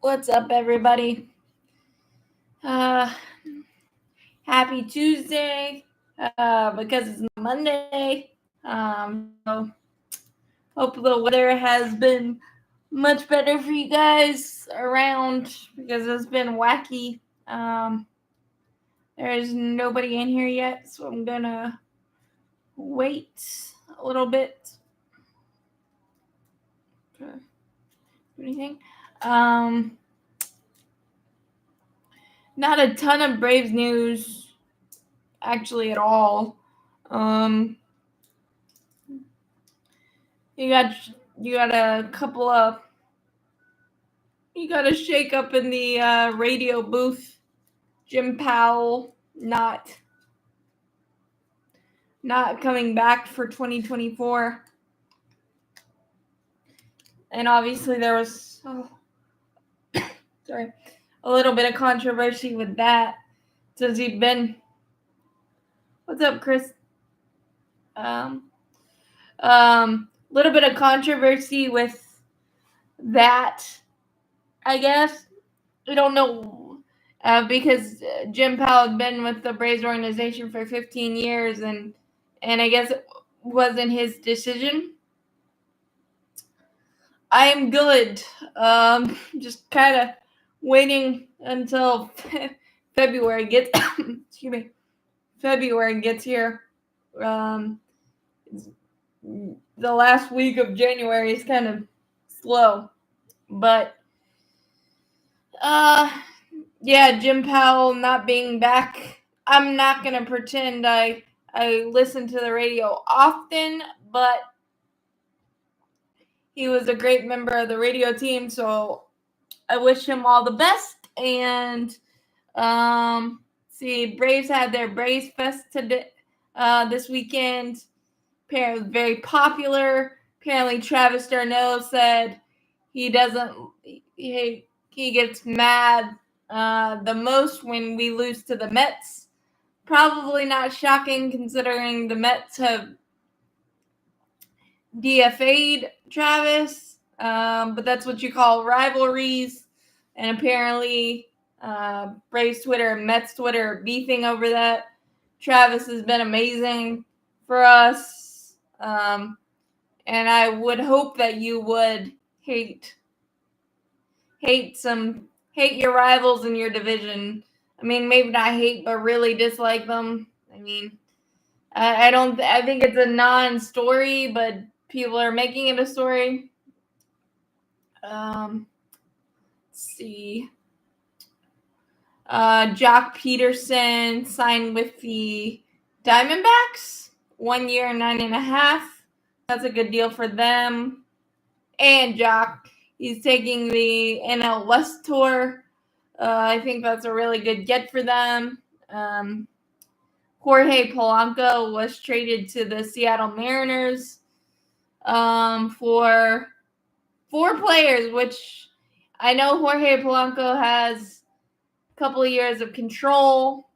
What's up, everybody? Uh, Happy Tuesday, because it's not Monday. So hope the weather has been much better for you guys around because it's been wacky. There's nobody in here yet, so I'm gonna wait a little bit. Anything? Um, Not a ton of Braves news, actually, at all. Um, you got a couple of shake up in the radio booth. Jim Powell not coming back for 2024, and obviously there was a little bit of controversy with that since he'd been. What's up, Chris? Little bit of controversy with that, I guess. We don't know because Jim Powell had been with the Braves organization for 15 years, and I guess it wasn't his decision. I'm good. Just kind of waiting until February gets. Excuse me. February gets here. The last week of January is kind of slow, but yeah, Jim Powell not being back. I'm not gonna pretend I listen to the radio often, but he was a great member of the radio team, so I wish him all the best. And Braves had their Braves Fest today, this weekend. Apparently very popular. Apparently Travis d'Arnaud said he gets mad the most when we lose to the Mets. Probably not shocking considering the Mets have DFA'd Travis, but that's what you call rivalries. And apparently, Braves Twitter and Mets Twitter are beefing over that. Travis has been amazing for us, and I would hope that you would hate your rivals in your division. I mean, maybe not hate, but really dislike them. I mean, I think it's a non-story, but people are making it a story. Let's see. Jock Peterson signed with the Diamondbacks, 1 year, 9.5. That's a good deal for them. And Jock, he's taking the NL West tour. I think that's a really good get for them. Jorge Polanco was traded to the Seattle Mariners for 4 players, which I know Jorge Polanco has a couple of years of control.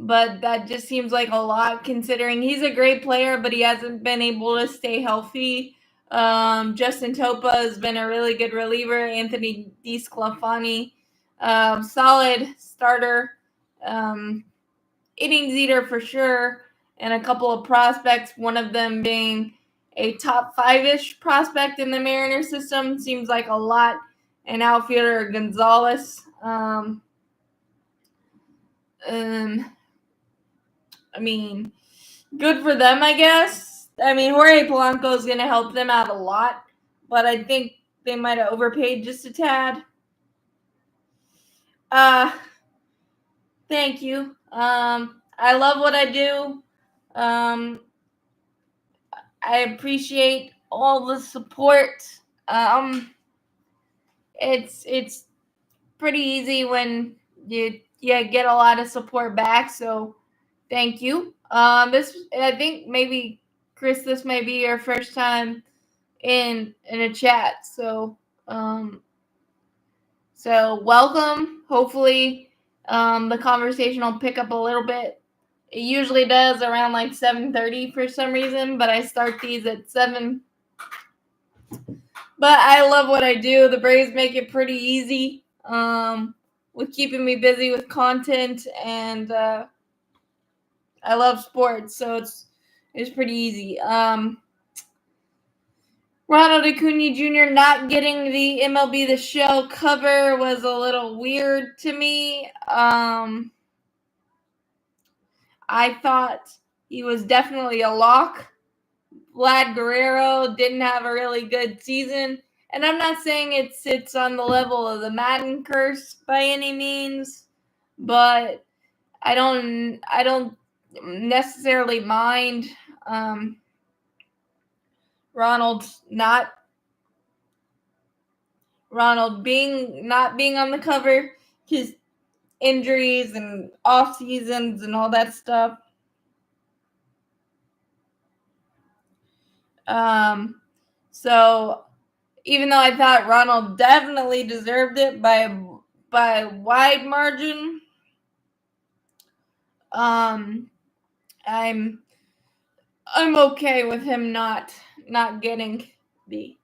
But that just seems like a lot considering he's a great player, but he hasn't been able to stay healthy. Justin Topa has been a really good reliever. Anthony DeSclafani, solid starter. Innings eater for sure. And a couple of prospects, one of them being a top 5-ish prospect in the Mariner system. Seems like a lot. And outfielder Gonzalez. I mean, good for them, I guess. I mean, Jorge Polanco is going to help them out a lot, but I think they might have overpaid just a tad. Thank you. I love what I do. I appreciate all the support. It's pretty easy when you get a lot of support back, so thank you. I think maybe Chris, this may be your first time in a chat, so welcome. Hopefully, the conversation will pick up a little bit. It usually does around like 7:30 for some reason, but I start these at 7. But I love what I do. The Braves make it pretty easy with keeping me busy with content, and I love sports, so it's pretty easy. Ronald Acuna Jr. not getting the MLB The Show cover was a little weird to me. I thought he was definitely a lock. Vlad Guerrero didn't have a really good season, and I'm not saying it's on the level of the Madden curse by any means, but I don't necessarily mind Ronald being not being on the cover, his injuries and off seasons and all that stuff. So even though I thought Ronald definitely deserved it by a wide margin, I'm okay with him not getting the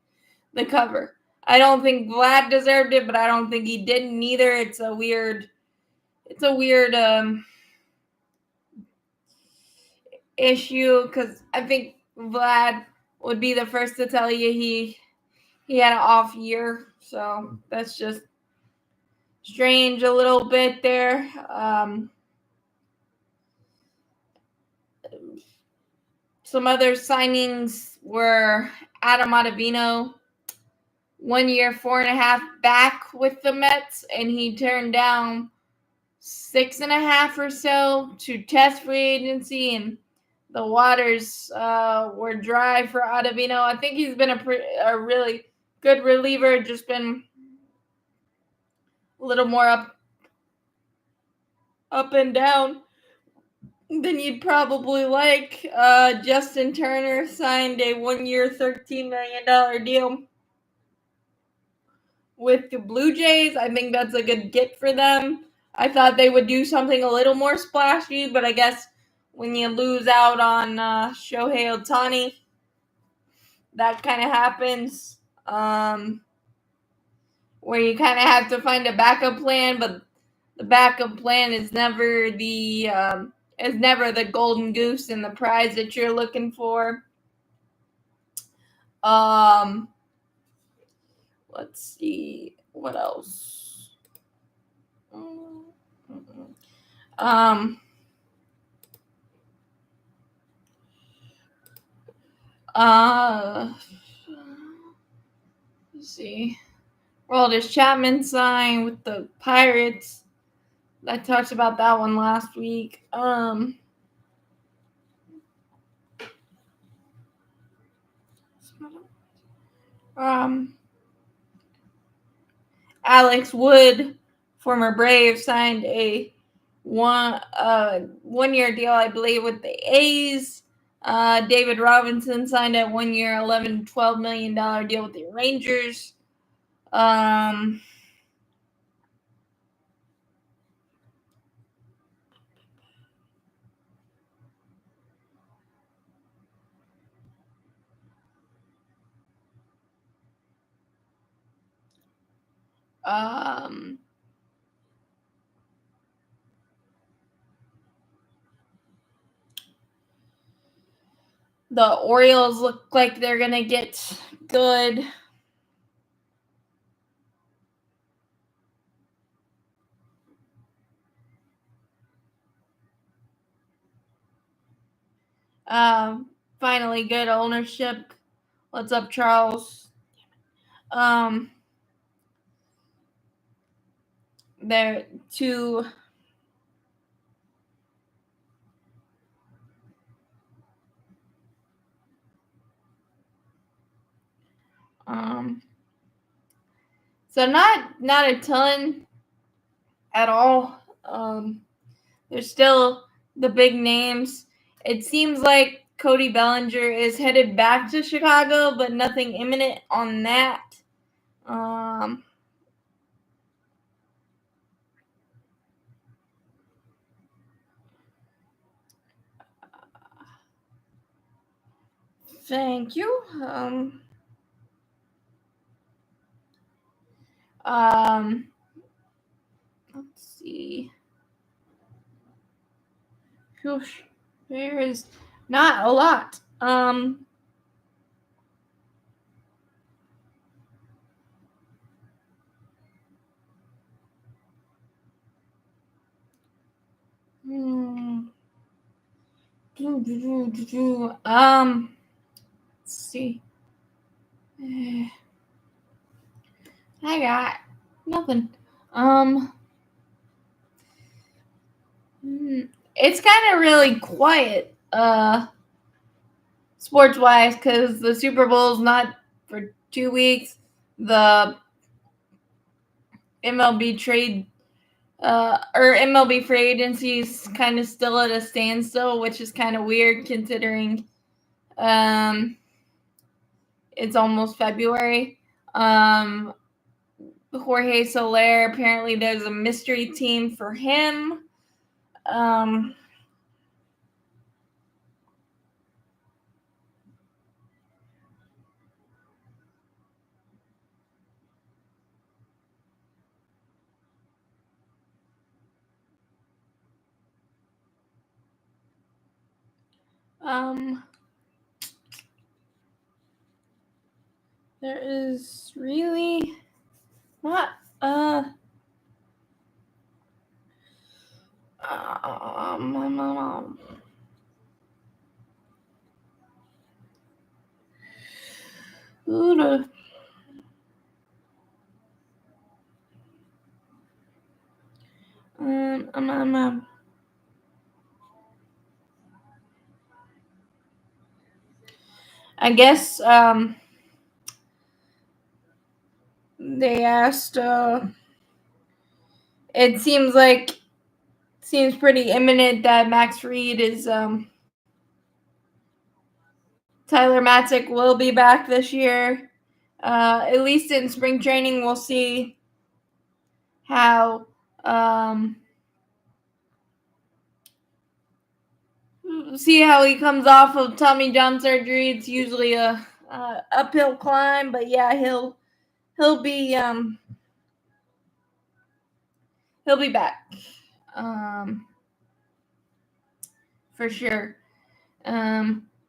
cover. I don't think Vlad deserved it, but I don't think he didn't either. It's a weird issue because I think Vlad would be the first to tell you he had an off year. So that's just strange a little bit there. Some other signings were Adam Ottavino, 1 year, 4.5 back with the Mets, and he turned down 6.5 or so to test free agency, and the waters were dry for Ottavino. I think he's been a really good reliever, just been a little more up and down than you'd probably like. Justin Turner signed a 1 year, $13 million deal with the Blue Jays. I think that's a good get for them. I thought they would do something a little more splashy, but I guess when you lose out on Shohei Ohtani, that kind of happens. Where you kind of have to find a backup plan, but the backup plan is never the golden goose and the prize that you're looking for. Let's see what else. Let's see. Aroldis Chapman signed with the Pirates. I talked about that one last week. Alex Wood, former Brave, signed a 1 year deal, I believe, with the A's. David Robinson signed a 1 year, $12 million deal with the Rangers. The Orioles look like they're going to get good. Finally, good ownership. What's up, Charles? They're two. So not a ton at all. There's still the big names. It seems like Cody Bellinger is headed back to Chicago, but nothing imminent on that. Thank you. Um, let's see. Whoosh. There is not a lot. Hmm. Let's see. I got nothing. Um, it's kind of really quiet, sports wise, because the Super Bowl's not for 2 weeks. The MLB trade, or MLB free agency is kind of still at a standstill, which is kind of weird considering, it's almost February. Jorge Soler, apparently there's a mystery team for him. Um, um, there is really not um, um, um, um, um, I guess they asked. It seems pretty imminent that Max Reed is Tyler Matzik will be back this year. At least in spring training, we'll see how he comes off of Tommy John surgery. It's usually a uphill climb, but yeah, he'll be back for sure.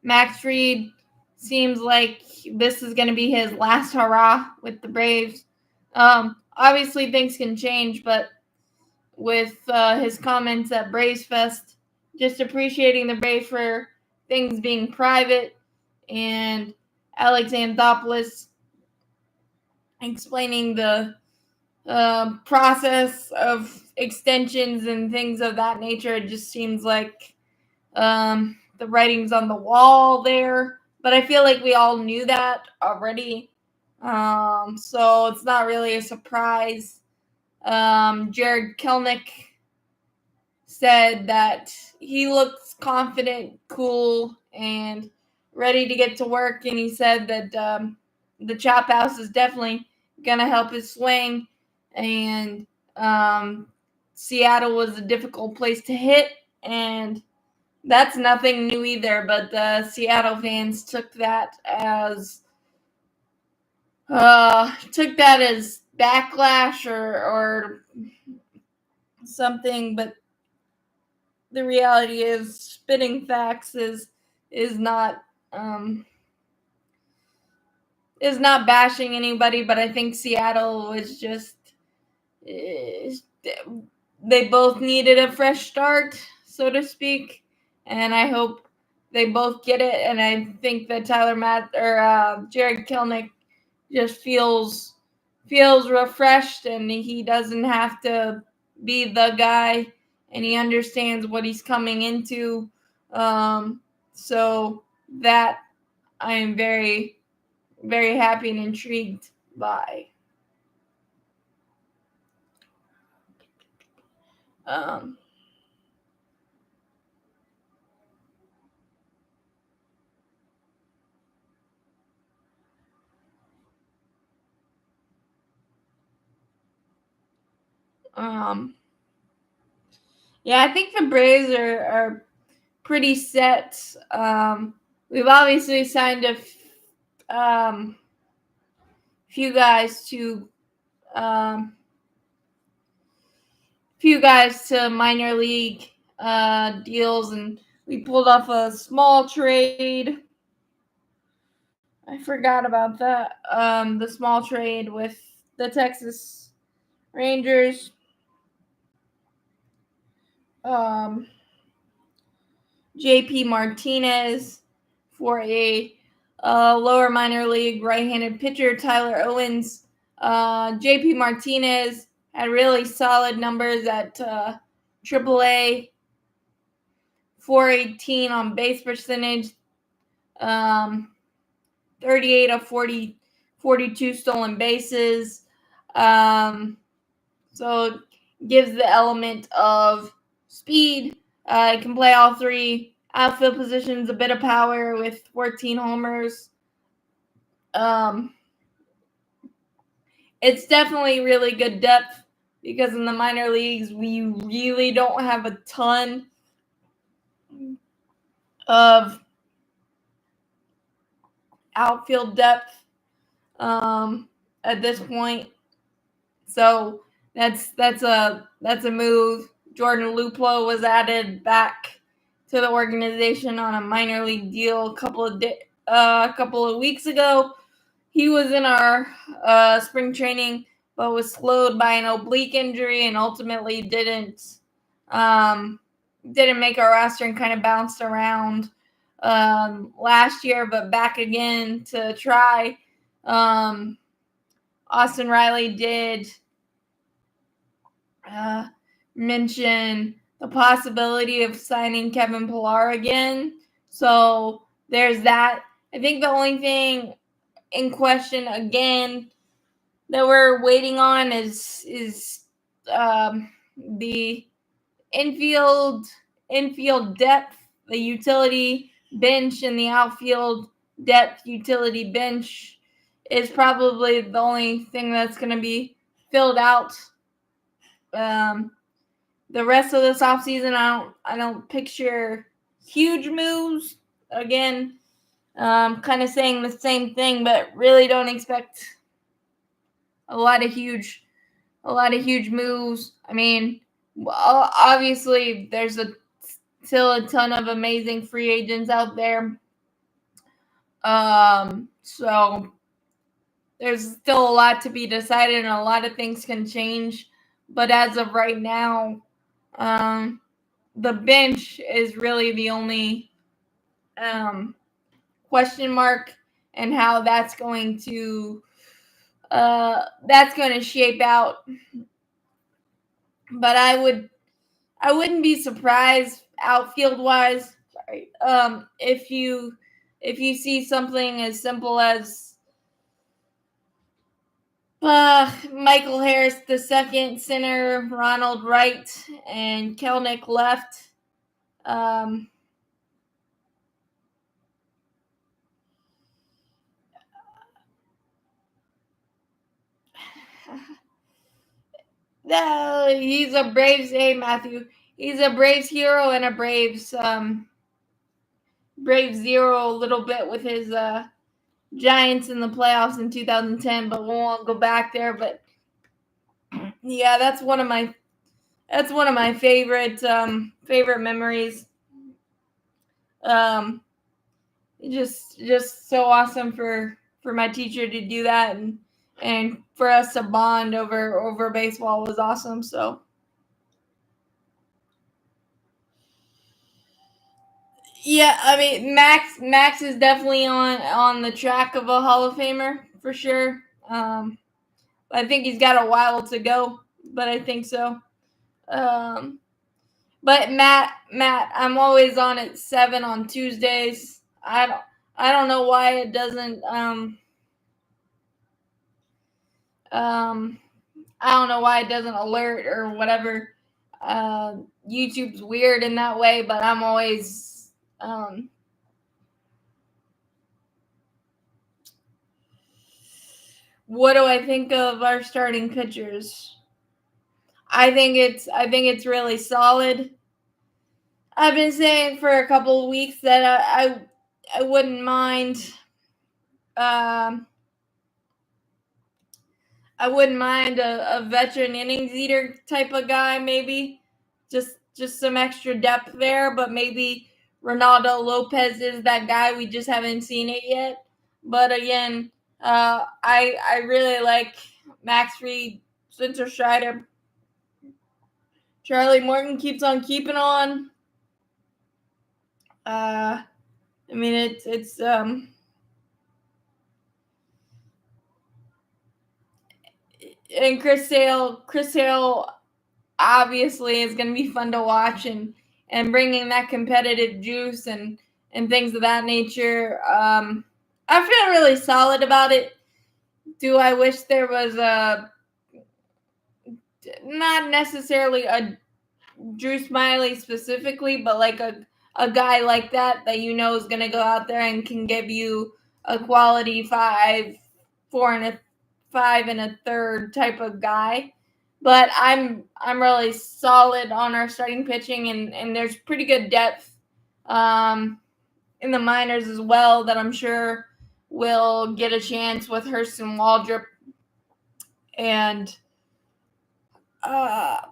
Max Reed seems like this is going to be his last hurrah with the Braves. Obviously, things can change, but with his comments at Braves Fest, just appreciating the Braves for things being private, and Alex Anthopoulos explaining the process of extensions and things of that nature. It just seems like the writing's on the wall there, but I feel like we all knew that already. So it's not really a surprise. Jared Kelnick said that he looks confident, cool, and ready to get to work. And he said that the chop house is definitely going to help his swing. And Seattle was a difficult place to hit. And that's nothing new either. But the Seattle fans took that as backlash or something. But the reality is spitting facts is not is not bashing anybody, but I think Seattle was just they both needed a fresh start, so to speak, and I hope they both get it. And I think that Jared Kelnick just feels refreshed, and he doesn't have to be the guy, and he understands what he's coming into. So that I am very, very happy and intrigued by. Um, um, yeah, I think the Braves are pretty set. We've obviously signed a few guys to few guys to minor league deals, and we pulled off a small trade. I forgot about that. The small trade with the Texas Rangers. JP Martinez for a lower minor league right-handed pitcher, Tyler Owens. JP Martinez had really solid numbers at AAA, 418 on base percentage, 38 of 42 stolen bases. So gives the element of speed. It can play all three outfield positions, a bit of power with 14 homers. It's definitely really good depth because in the minor leagues, we really don't have a ton of outfield depth at this point. So that's a move. Jordan Luplow was added back to the organization on a minor league deal a couple of weeks ago. He was in our spring training, but was slowed by an oblique injury and ultimately didn't make our roster and kind of bounced around last year, but back again to try. Austin Riley did mention the possibility of signing Kevin Pillar again. So there's that. I think the only thing in question again that we're waiting on is the infield depth, the utility bench, and the outfield depth utility bench is probably the only thing that's going to be filled out. The rest of this offseason, I don't picture huge moves. Again, kind of saying the same thing, but really don't expect a lot of huge moves. I mean, obviously there's still a ton of amazing free agents out there. So there's still a lot to be decided and a lot of things can change. But as of right now, the bench is really the only question mark, and how that's going to shape out. But I wouldn't be surprised outfield wise. Sorry, if you see something as simple as Michael Harris the second, center Ronald right, and Kelnick left. No, he's a Braves. Hey, Matthew, he's a Braves hero and a Braves zero a little bit with his Giants in the playoffs in 2010, but we won't go back there. But yeah, that's one of my favorite memories. Just so awesome for my teacher to do that, and for us to bond over baseball was awesome. So yeah, I mean Max is definitely on the track of a Hall of Famer for sure. I think he's got a while to go, but I think so. But Matt, I'm always on at 7 on Tuesdays. I don't know why it doesn't I don't know why it doesn't alert or whatever. YouTube's weird in that way, but I'm always what do I think of our starting pitchers? I think it's really solid. I've been saying for a couple of weeks that I wouldn't mind I wouldn't mind a veteran innings eater type of guy, maybe. Just some extra depth there, but maybe Ronaldo Lopez is that guy. We just haven't seen it yet. But again, I really like Max Reed, Spencer Strider. Charlie Morton keeps on keeping on. I mean, it's and Chris Sale obviously is going to be fun to watch, and bringing that competitive juice and things of that nature. I feel really solid about it. Do I wish there was not necessarily a Drew Smiley specifically, but like a guy like that you know is going to go out there and can give you a quality 4 and a 5 and a third type of guy. But I'm really solid on our starting pitching, and there's pretty good depth in the minors as well that I'm sure will get a chance with Hurston Waldrop and uh,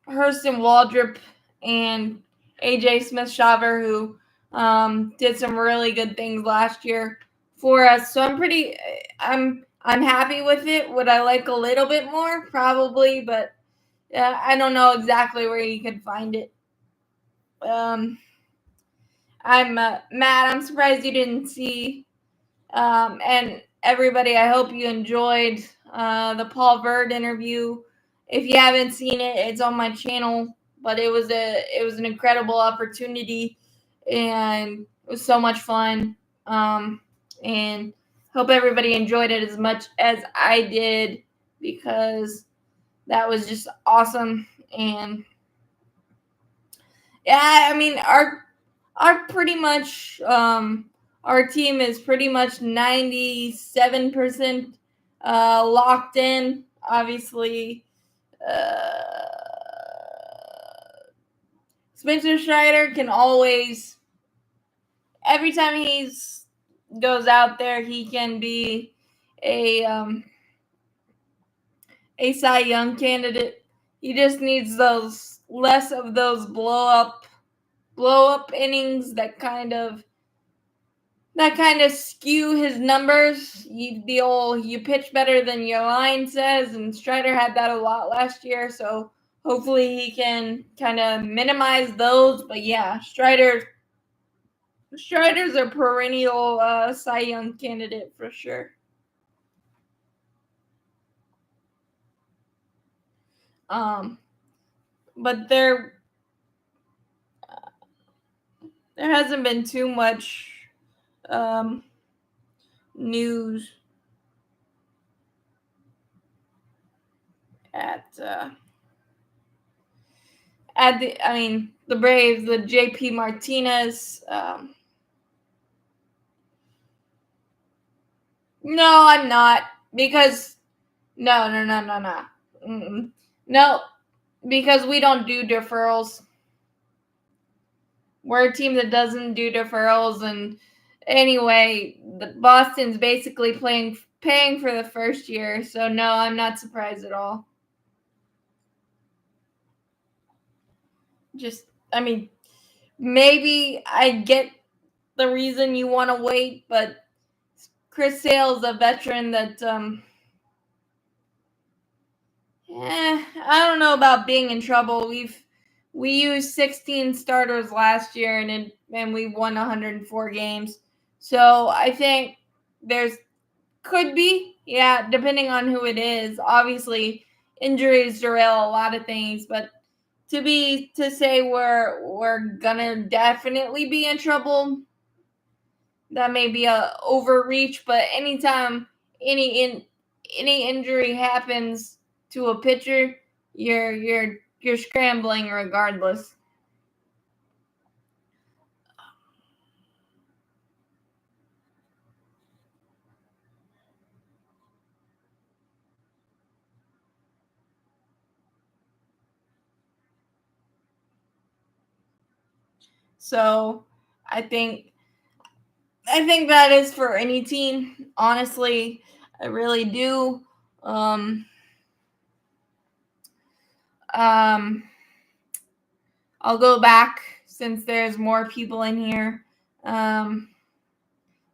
Hurston Waldrop and AJ Smith-Shaver, who did some really good things last year for us. So I'm happy with it. Would I like a little bit more? Probably, but I don't know exactly where you could find it. I'm Matt. I'm surprised you didn't see. And everybody, I hope you enjoyed the Paul Verd interview. If you haven't seen it, it's on my channel. But it was an incredible opportunity, and it was so much fun. And hope everybody enjoyed it as much as I did, because that was just awesome. And yeah, I mean our pretty much our team is pretty much 97% locked in. Obviously, uh, Spencer Strider can always, every time he's goes out there, he can be a Cy Young candidate. He just needs those less of those blow up innings that kind of skew his numbers. You pitch better than your line says, and Strider had that a lot last year. So hopefully he can kind of minimize those. But yeah, Strider's a perennial Cy Young candidate for sure. But there hasn't been too much news at the Braves, the JP Martinez. No, I'm not, because no. Mm-mm. No, because we don't do deferrals. We're a team that doesn't do deferrals, and anyway, Boston's basically paying for the first year. So no, I'm not surprised at all. Just, I mean, maybe I get the reason you want to wait, but Chris Sale's a veteran that I don't know about being in trouble. We used 16 starters last year, and we won 104 games. So I think there's could be, yeah, depending on who it is. Obviously, injuries derail a lot of things, but to say we're gonna definitely be in trouble, that may be a overreach. But anytime any injury happens to a pitcher, you're scrambling regardless. So I think that is for any team. Honestly, I really do. I'll go back since there's more people in here.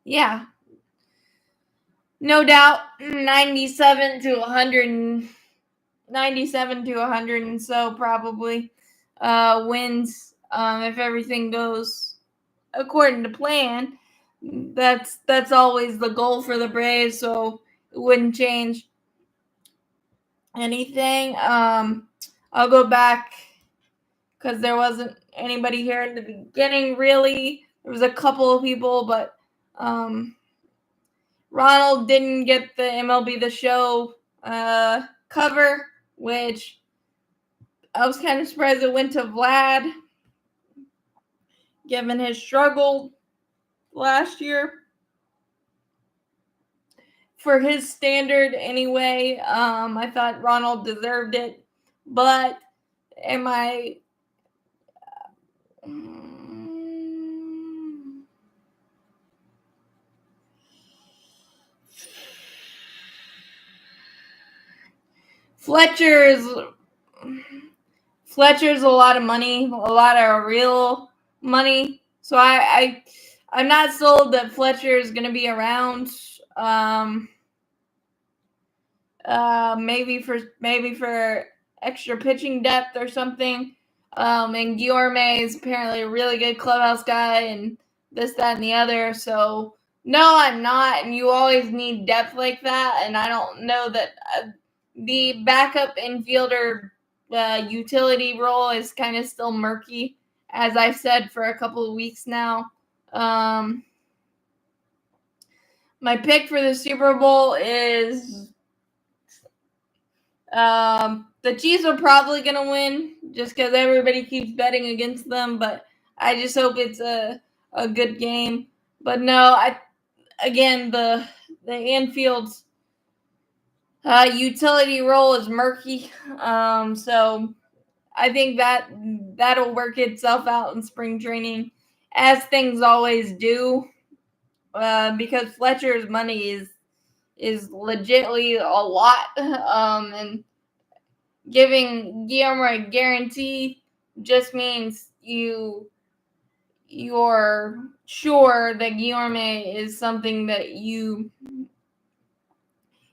Yeah, no doubt, 97 to 100, 97 to 100 and so probably wins if everything goes according to plan. That's always the goal for the Braves, so it wouldn't change anything. I'll go back because there wasn't anybody here in the beginning, really. There was a couple of people, but Ronald didn't get the MLB The Show cover, which I was kind of surprised it went to Vlad, given his struggle last year. For his standard anyway, I thought Ronald deserved it, but am I... Fletcher's a lot of money, a lot of real money. So I'm not sold that Fletcher is going to be around. Maybe for extra pitching depth or something. And Guillorme is apparently a really good clubhouse guy, and this, that, and the other. So no, I'm not. And you always need depth like that. And I don't know that the backup infielder utility role is kind of still murky, as I've said for a couple of weeks now. My pick for the Super Bowl is the Chiefs are probably going to win just because everybody keeps betting against them, but I just hope it's a good game. But no, the infield's utility role is murky. So I think that'll work itself out in spring training, as things always do, because Fletcher's money is legitimately a lot, and giving Guillermo a guarantee just means you're sure that Guillermo is something that you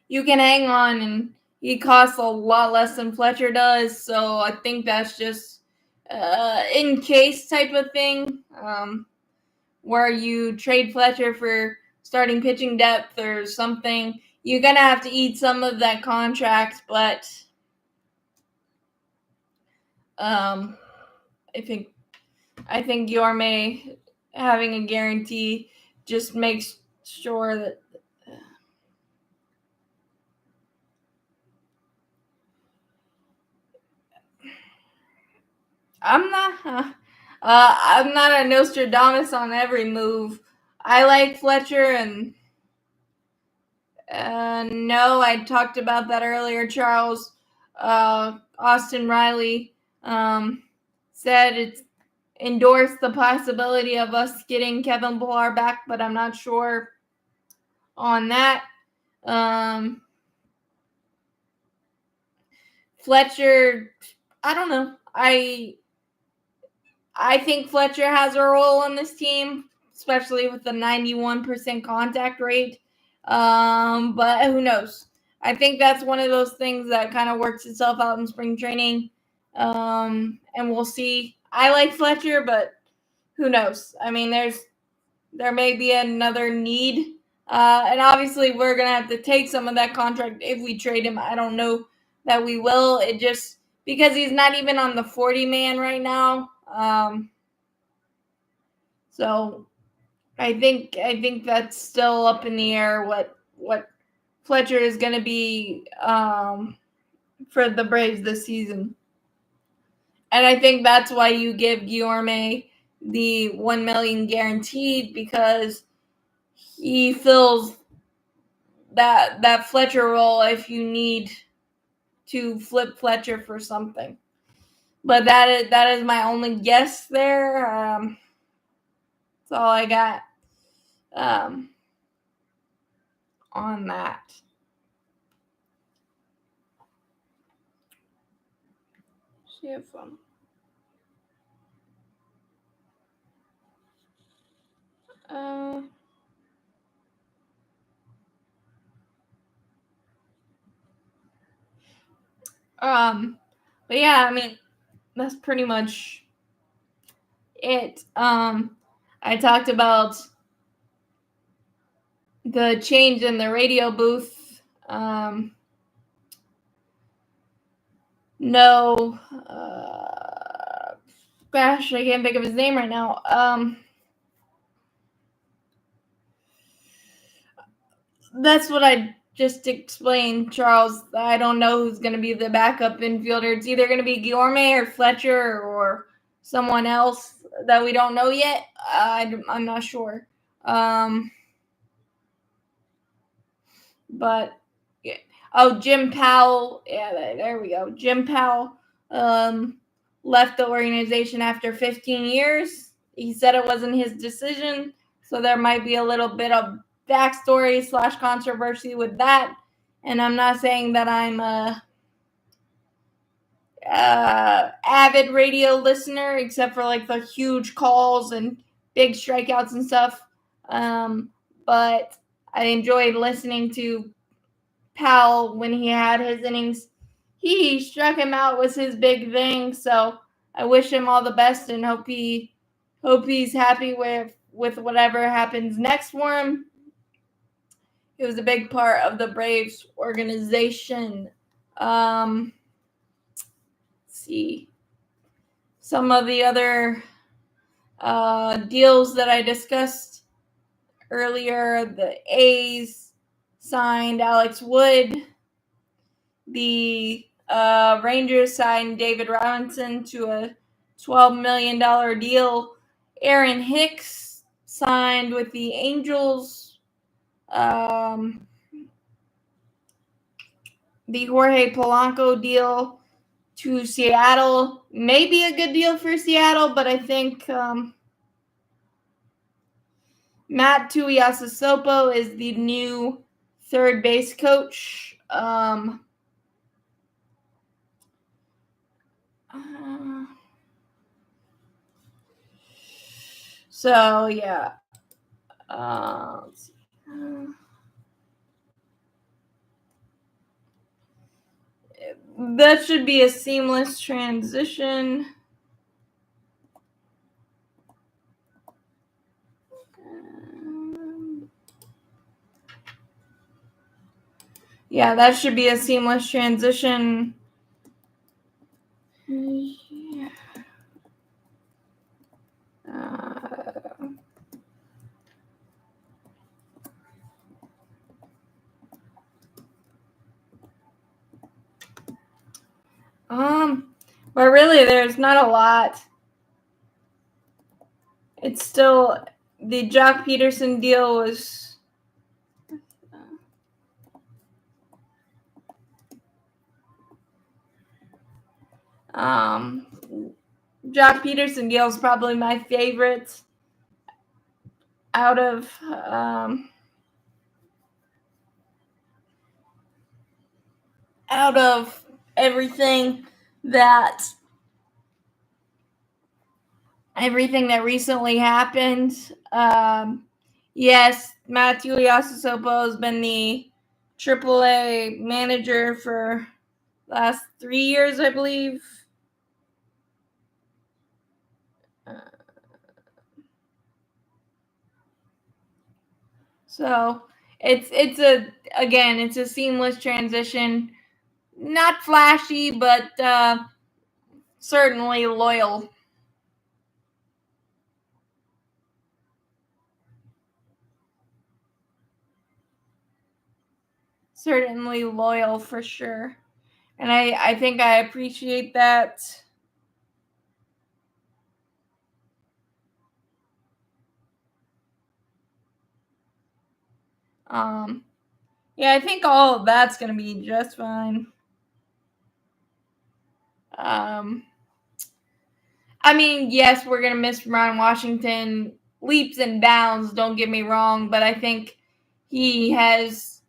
can hang on, and he costs a lot less than Fletcher does. So I think that's just in case type of thing, where you trade Fletcher for starting pitching depth or something. You're gonna have to eat some of that contract, but I think Guillorme having a guarantee just makes sure that I'm not a Nostradamus on every move. I like Fletcher, and no, I talked about that earlier. Charles, Austin Riley said it's endorsed the possibility of us getting Kevin Pillar back, but I'm not sure on that. Fletcher, I don't know. I think Fletcher has a role on this team, especially with the 91% contact rate. But who knows? I think that's one of those things that kind of works itself out in spring training. And we'll see. I like Fletcher, but who knows? I mean, there may be another need. And obviously we're going to have to take some of that contract if we trade him. I don't know that we will. It just, because he's not even on the 40-man right now. So I think that's still up in the air what Fletcher is going to be for the Braves this season. And I think that's why you give Guillorme the $1 million guaranteed, because he fills that Fletcher role if you need to flip Fletcher for something. But that is my only guess there. That's all I got on that. See if but yeah, I mean, that's pretty much it. I talked about the change in the radio booth. No, gosh, I can't think of his name right now. That's what I just explained, Charles. I don't know who's going to be the backup infielder. It's either going to be Guillorme or Fletcher or someone else that we don't know yet. I'm not sure. But yeah. Oh, Jim Powell. Yeah, there we go. Jim Powell left the organization after 15 years. He said it wasn't his decision, so there might be a little bit of backstory / controversy with that. And I'm not saying that I'm a avid radio listener, except for like the huge calls and big strikeouts and stuff. But I enjoyed listening to Powell when he had his innings. He struck him out was his big thing. So I wish him all the best and hope he's happy with whatever happens next for him. He was a big part of the Braves organization. Let's see some of the other deals that I discussed earlier. The A's signed Alex Wood. The Rangers signed David Robinson to a $12 million deal. Aaron Hicks signed with the Angels. The Jorge Polanco deal to Seattle may be a good deal for Seattle, but I think Matt Tuiasosopo is the new third base coach. So yeah, let's see. That should be a seamless transition. Yeah, that should be a seamless transition. Yeah. But really, there's not a lot. It's still the Jock Peterson deal was. Jock Peterson deal is probably my favorite out of everything that recently happened. Yes, Matt Tuiasosopo has been the AAA manager for the last 3 years, I believe. So it's a seamless transition. Not flashy, but certainly loyal. Certainly loyal for sure. And I think I appreciate that. Yeah, I think all of that's going to be just fine. I mean, yes, we're going to miss Ron Washington leaps and bounds, don't get me wrong, but I think he has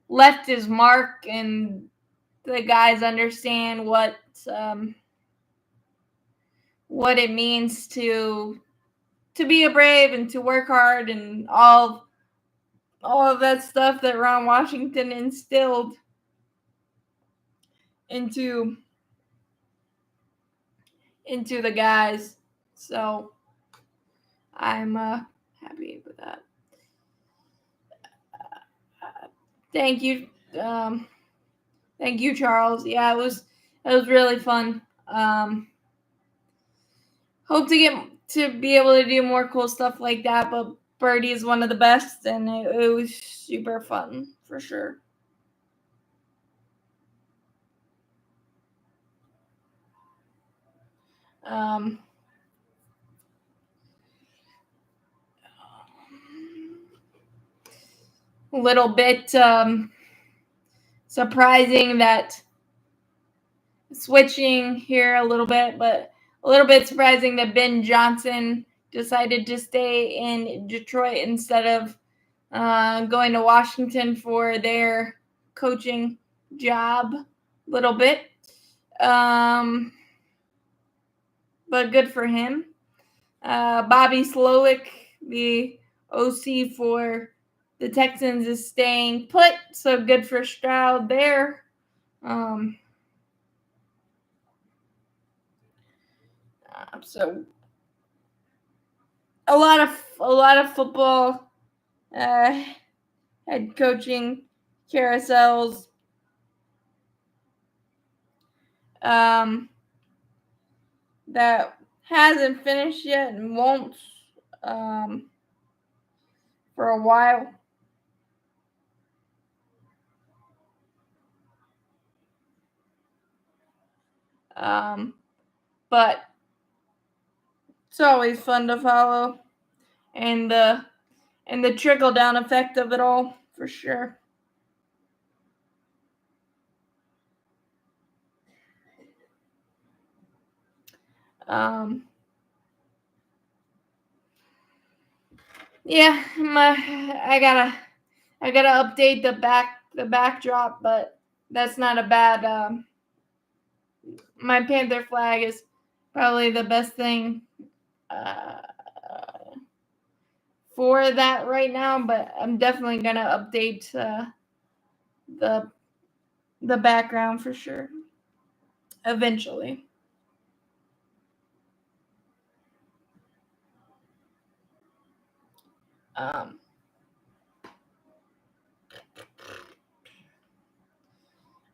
left his mark in the guys understand what it means to be a Brave and to work hard and all of that stuff that Ron Washington instilled into the guys. So I'm happy with that. Thank you, thank you, Charles. Yeah, it was really fun. Hope to be able to do more cool stuff like that. But Birdie is one of the best, and it was super fun for sure. A little bit surprising that switching here a little bit, but a little bit surprising that Ben Johnson decided to stay in Detroit instead of going to Washington for their coaching job. A little bit. But good for him. Bobby Slowick, the OC for the Texans, is staying put, so good for Stroud there. So a lot of football head coaching carousels. That hasn't finished yet and won't for a while. But it's always fun to follow, and the trickle down effect of it all for sure. Yeah, I gotta update the backdrop, but that's not a bad. My Panther flag is probably the best thing for that right now, but I'm definitely gonna update the background for sure eventually.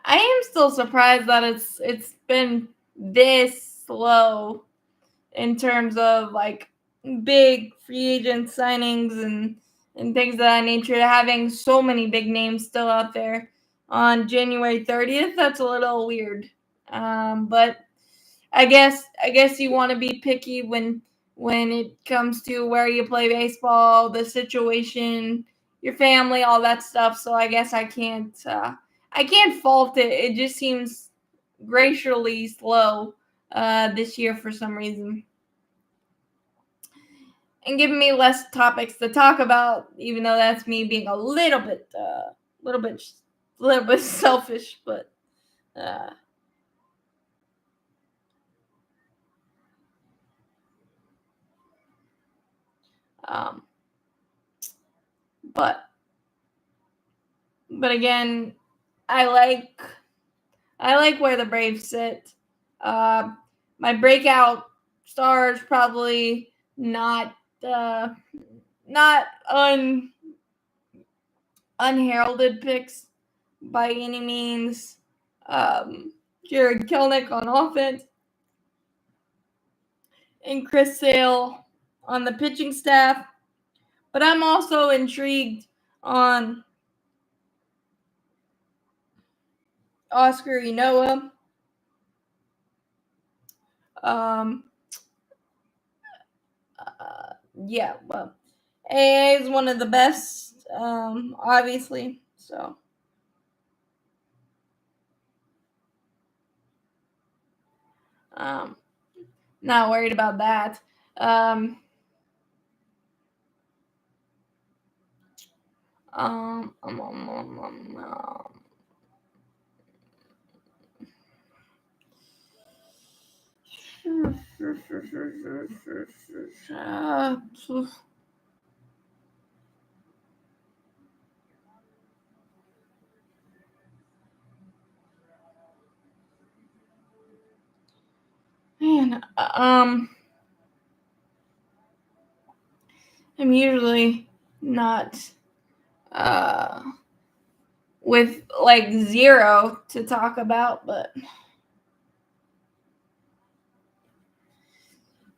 I am still surprised that it's been this slow in terms of like big free agent signings and things of that nature. Having so many big names still out there on January 30th, that's a little weird. But I guess you want to be picky when it comes to where you play baseball, the situation, your family, all that stuff. So I guess I can't fault it. It just seems glacially slow this year for some reason, and giving me less topics to talk about. Even though that's me being a little bit selfish, but. But again, I like where the Braves sit. My breakout stars probably not unheralded picks by any means. Jared Kelnick on offense and Chris Sale on the pitching staff. But I'm also intrigued on Oscar Inoue. Yeah, well, AA is one of the best, obviously. So, not worried about that. Um, um, um, um, um, um, Man, I'm usually not with like zero to talk about, but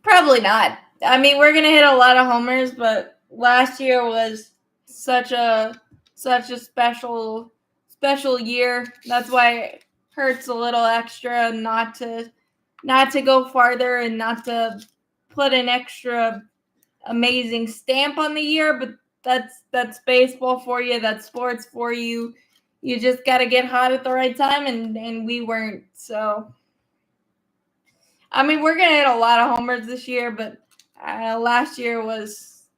probably not. I mean, we're gonna hit a lot of homers, but last year was such a special year. That's why it hurts a little extra not to go farther and not to put an extra amazing stamp on the year. But that's baseball for you. That's sports for you. You just got to get hot at the right time, and we weren't. So, I mean, we're gonna hit a lot of homers this year, but last year was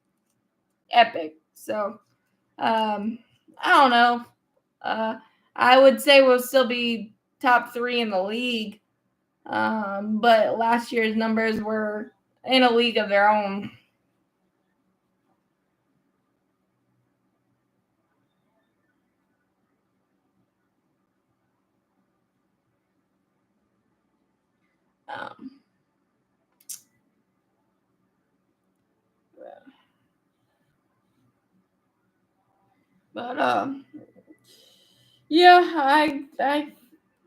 epic. So, I don't know. I would say we'll still be top 3 in the league. But last year's numbers were in a league of their own. Um, but yeah,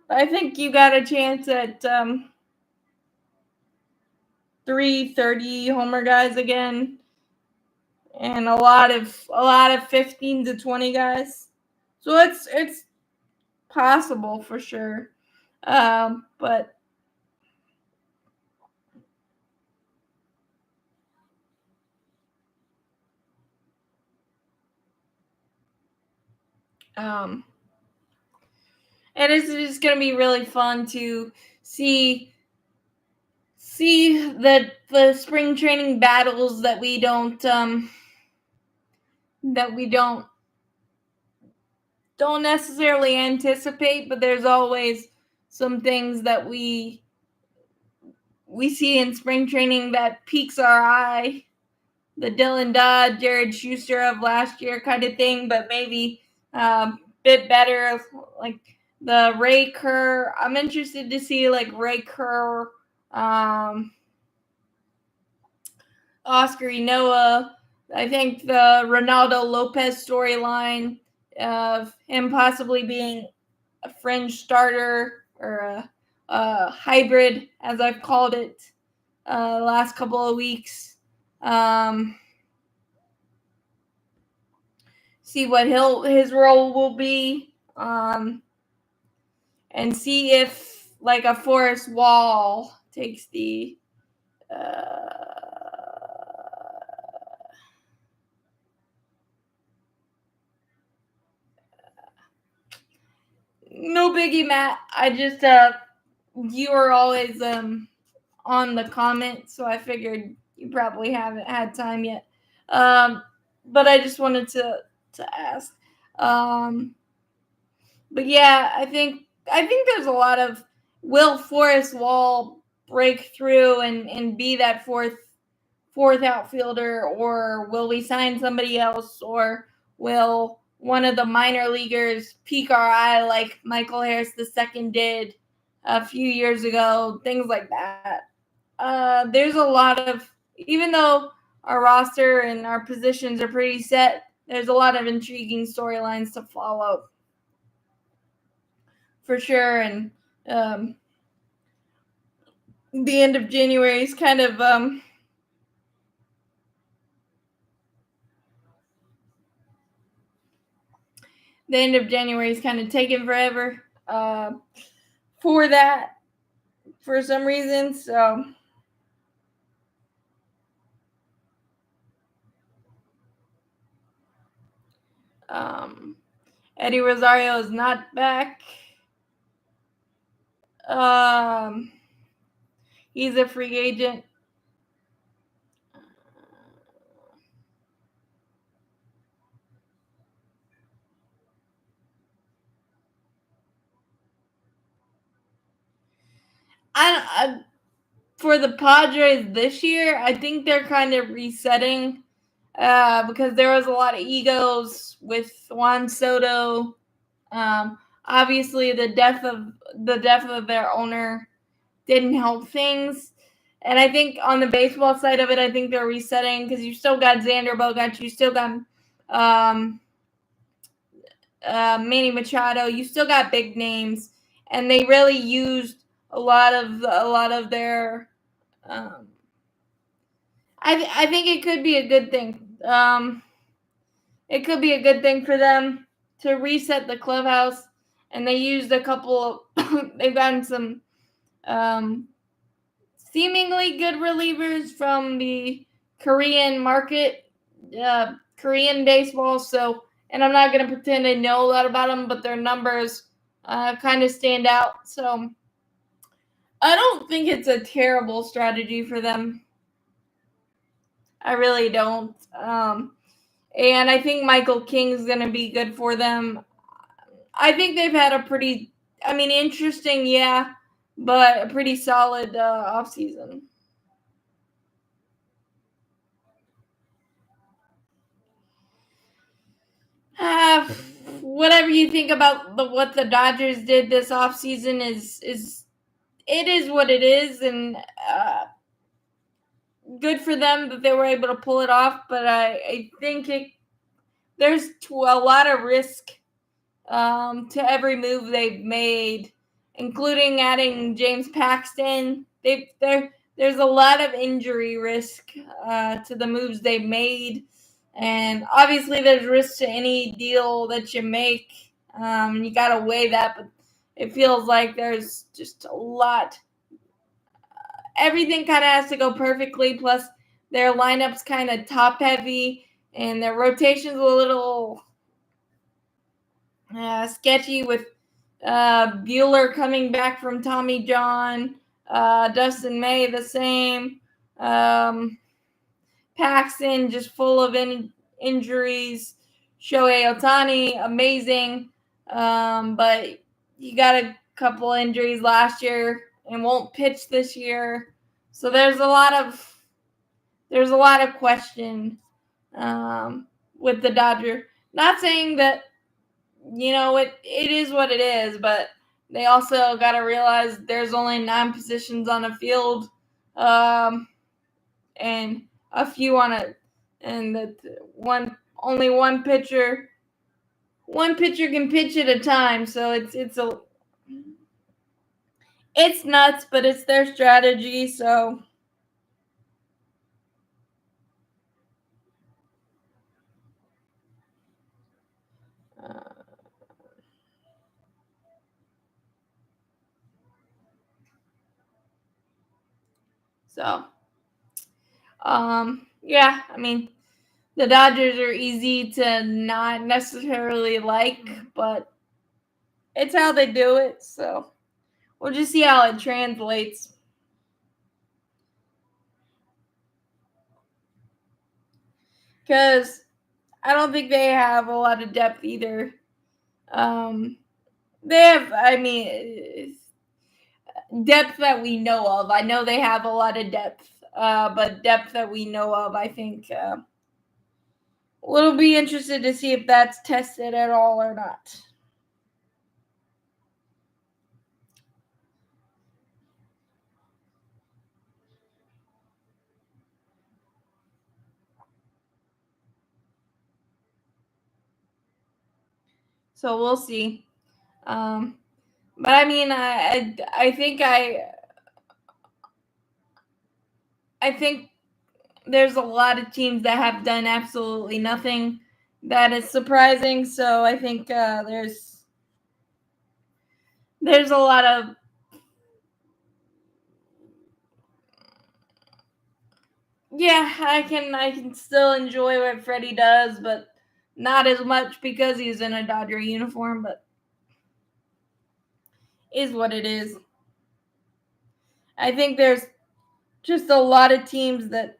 I think you got a chance at 330 homer guys again, and a lot of 15 to 20 guys. So it's possible for sure. But and it's just gonna be really fun to see the spring training battles that we don't necessarily anticipate, but there's always some things that we see in spring training that piques our eye. The Dylan Dodd, Jared Schuster of last year kind of thing, but maybe bit better, like the Ray Kerr. I'm interested to see like Ray Kerr, Oscar Inoa. I think the Ronaldo Lopez storyline of him possibly being a fringe starter or a hybrid, as I've called it, last couple of weeks. See what his role will be, and see if like a Forrest Wall takes the no biggie, Matt. I just you were always on the comment, so I figured you probably haven't had time yet. But I just wanted to ask. But yeah, I think there's a lot of, will Forrest Wall break through and be that fourth outfielder, or will we sign somebody else, or will one of the minor leaguers pique our eye like Michael Harris II did a few years ago, things like that. There's a lot of, even though our roster and our positions are pretty set, there's a lot of intriguing storylines to follow for sure. And the end of January is kind of taking forever for that, for some reason. So Eddie Rosario is not back. He's a free agent. for the Padres this year, I think they're kind of resetting because there was a lot of egos with Juan Soto. Obviously, the death of their owner didn't help things. And I think on the baseball side of it, I think they're resetting because you still got Xander Bogaerts, you still got Manny Machado, you still got big names, and they really used a lot of their. I think it could be a good thing. It could be a good thing for them to reset the clubhouse, and they used a couple. They've gotten some seemingly good relievers from the Korean market, Korean baseball. So, and I'm not going to pretend I know a lot about them, but their numbers kind of stand out. So, I don't think it's a terrible strategy for them. I really don't. And I think Michael King's going to be good for them. I think they've had a pretty, interesting, yeah, but a pretty solid offseason. Whatever you think about what the Dodgers did this offseason is it is what it is, and good for them that they were able to pull it off. But I think there's a lot of risk to every move they've made, including adding James Paxton. There's a lot of injury risk to the moves they've made. And obviously, there's risk to any deal that you make. And you got to weigh that, but it feels like there's just a lot. Everything kind of has to go perfectly. Plus, their lineup's kind of top heavy, and their rotation's a little sketchy with Bueller coming back from Tommy John, Dustin May the same. Paxton just full of injuries. Shohei Ohtani, amazing. But he got a couple injuries last year and won't pitch this year. So there's a lot of question with the Dodger. Not saying that it is what it is, but they also got to realize there's only 9 positions on a field, and a few on it, and that only one pitcher can pitch at a time. So it's nuts, but it's their strategy. So yeah, the Dodgers are easy to not necessarily like, but it's how they do it. So we'll just see how it translates. Because I don't think they have a lot of depth either. They have, depth that we know of. I know they have a lot of depth, but depth that we know of, I think we'll be interested to see if that's tested at all or not. So we'll see. But I think there's a lot of teams that have done absolutely nothing that is surprising. So I think there's a lot of I can still enjoy what Freddie does, but not as much because he's in a Dodger uniform. But is what it is. I think there's just a lot of teams that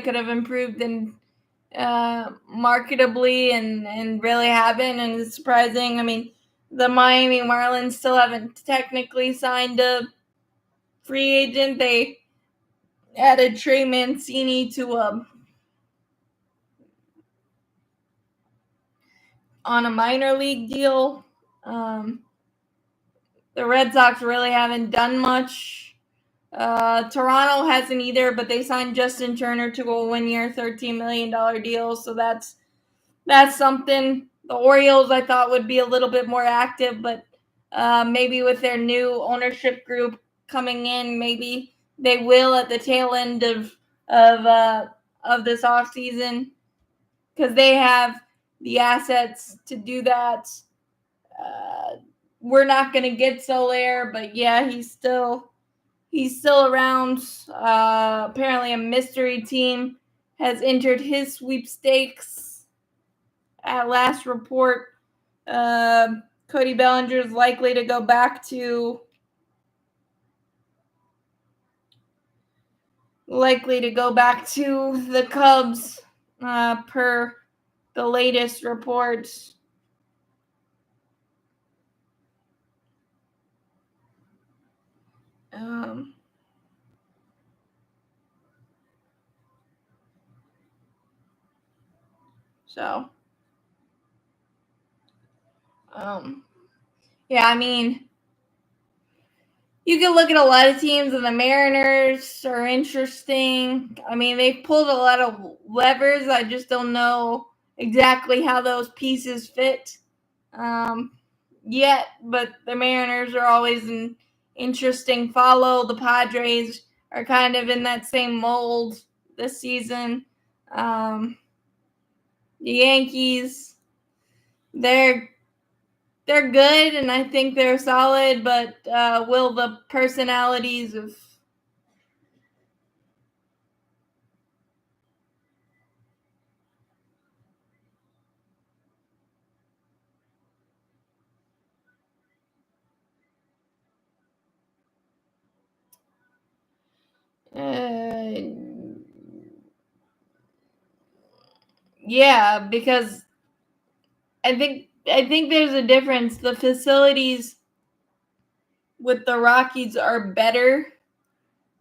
could have improved, and marketably and really haven't, and it's surprising. I mean, the Miami Marlins still haven't technically signed a free agent. They added Trey Mancini to on a minor league deal. The Red Sox really haven't done much. Toronto hasn't either, but they signed Justin Turner to a 1-year, $13 million deal, so that's something. The Orioles, I thought, would be a little bit more active, but maybe with their new ownership group coming in, maybe they will at the tail end of this offseason, because they have the assets to do that. We're not going to get Soler, but yeah, he's still around. Apparently, a mystery team has entered his sweepstakes at last report. Cody Bellinger is likely to go back to the Cubs, per the latest reports. So, yeah, I mean, you can look at a lot of teams, and the Mariners are interesting. I mean, they've pulled a lot of levers. I just don't know exactly how those pieces fit yet, but the Mariners are always an interesting follow. The Padres are kind of in that same mold this season. The Yankees, they're good, and I think they're solid, but will the personalities of yeah, because I think there's a difference. The facilities with the Rockies are better,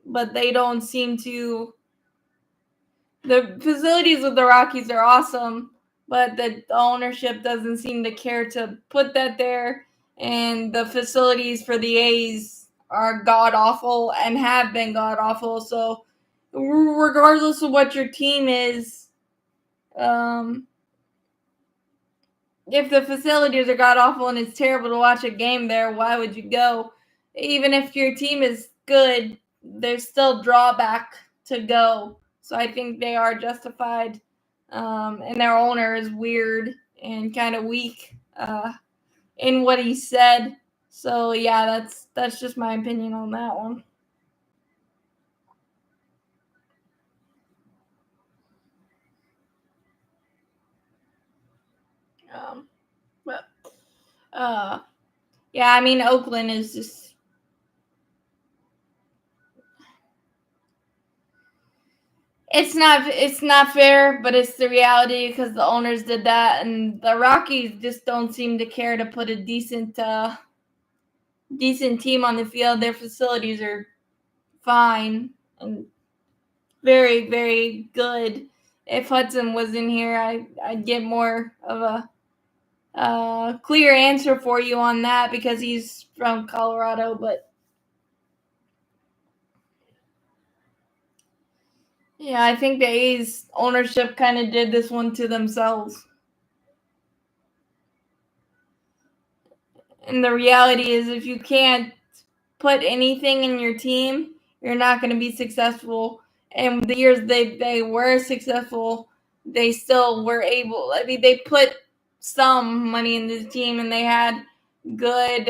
but they don't seem to. The facilities with the Rockies are awesome, but the ownership doesn't seem to care to put that there. And the facilities for the A's are god awful and have been god awful. So, regardless of what your team is, um, if the facilities are god awful and it's terrible to watch a game there, why would you go? Even if your team is good, there's still drawback to go. So I think they are justified. And their owner is weird and kind of weak in what he said. So yeah, that's just my opinion on that one. Um, but yeah, I mean, Oakland is just. It's not fair, but it's the reality because the owners did that, and the Rockies just don't seem to care to put a decent team on the field. Their facilities are fine and very, very good. If Hudson was in here, I'd get more of a clear answer for you on that because he's from Colorado. But yeah, I think the A's ownership kind of did this one to themselves. And the reality is, if you can't put anything in your team, you're not going to be successful. And the years they were successful, they still were able. I mean, they put some money in the team, and they had good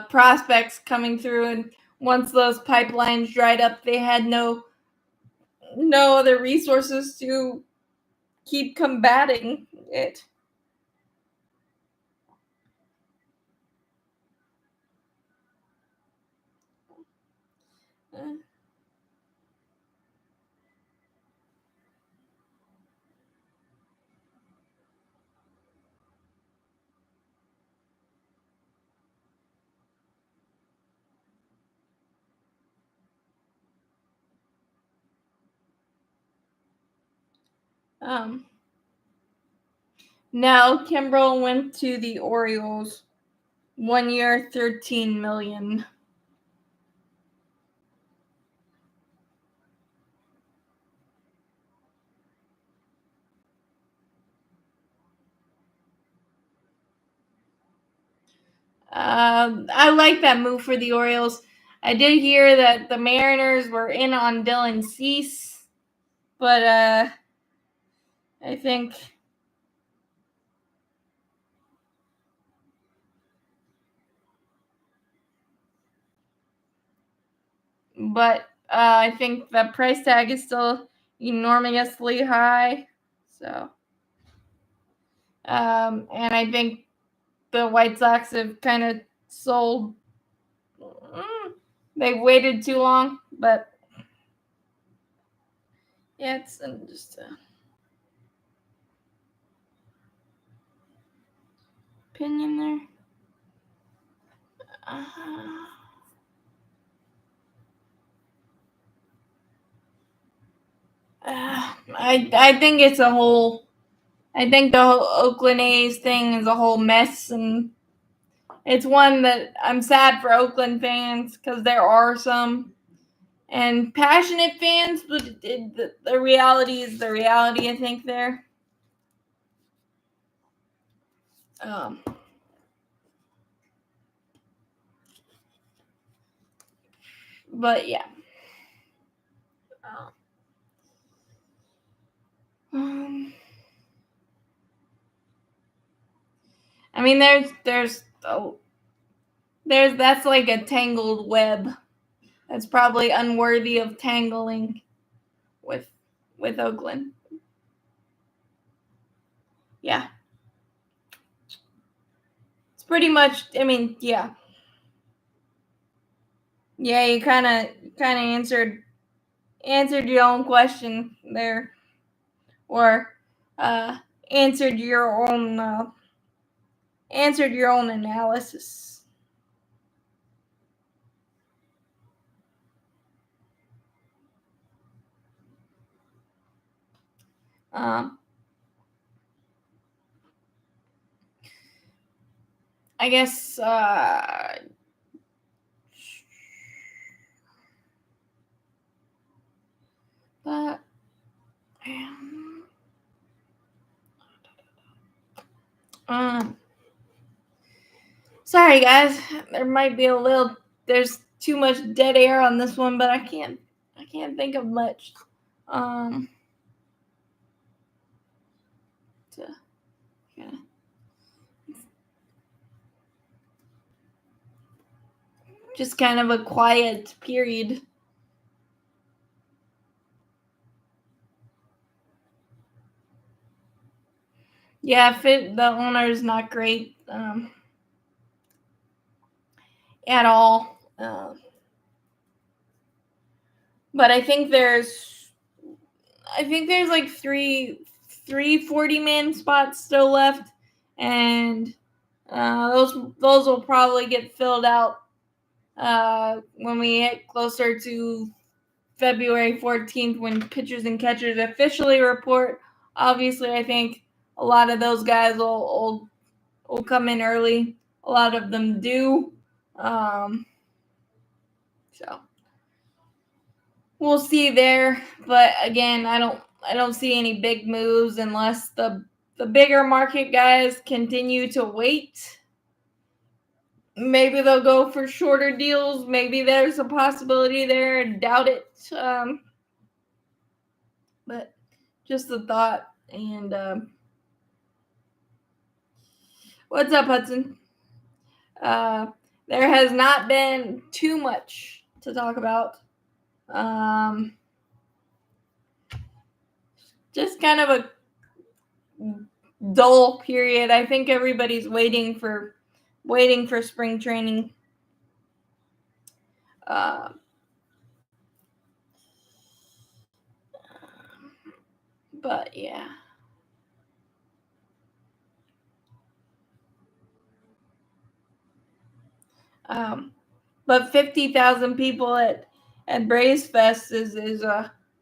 prospects coming through. And once those pipelines dried up, they had no other resources to keep combating it. Now Kimbrel went to the Orioles. 1 year, $13 million. I like that move for the Orioles. I did hear that the Mariners were in on Dylan Cease, but I think I think the price tag is still enormously high. So, and I think the White Sox have kind of sold. They've waited too long, but yeah, it's just a opinion there. I think it's a whole. I think the whole Oakland A's thing is a whole mess, and it's one that I'm sad for Oakland fans because there are some and passionate fans, but the reality is the reality. I think there. But yeah. I mean, there's that's like a tangled web. That's probably unworthy of tangling with Oakland. Yeah. It's pretty much. I mean, yeah. Yeah, you kind of answered your own question there, or answered your own analysis. I guess but sorry guys, there might be there's too much dead air on this one, but I can't think of much just kind of a quiet period. Yeah, the owner is not great at all. But I think there's like three 40-man spots still left, and those will probably get filled out when we get closer to February 14th when pitchers and catchers officially report. Obviously, I think a lot of those guys will come in early. A lot of them do. So we'll see there. But again, I don't see any big moves unless the bigger market guys continue to wait. Maybe they'll go for shorter deals. Maybe there's a possibility there. Doubt it. But just a thought. And what's up, Hudson? There has not been too much to talk about. Just kind of a dull period. I think everybody's waiting for spring training. But yeah. But 50,000 people at Braves Fest is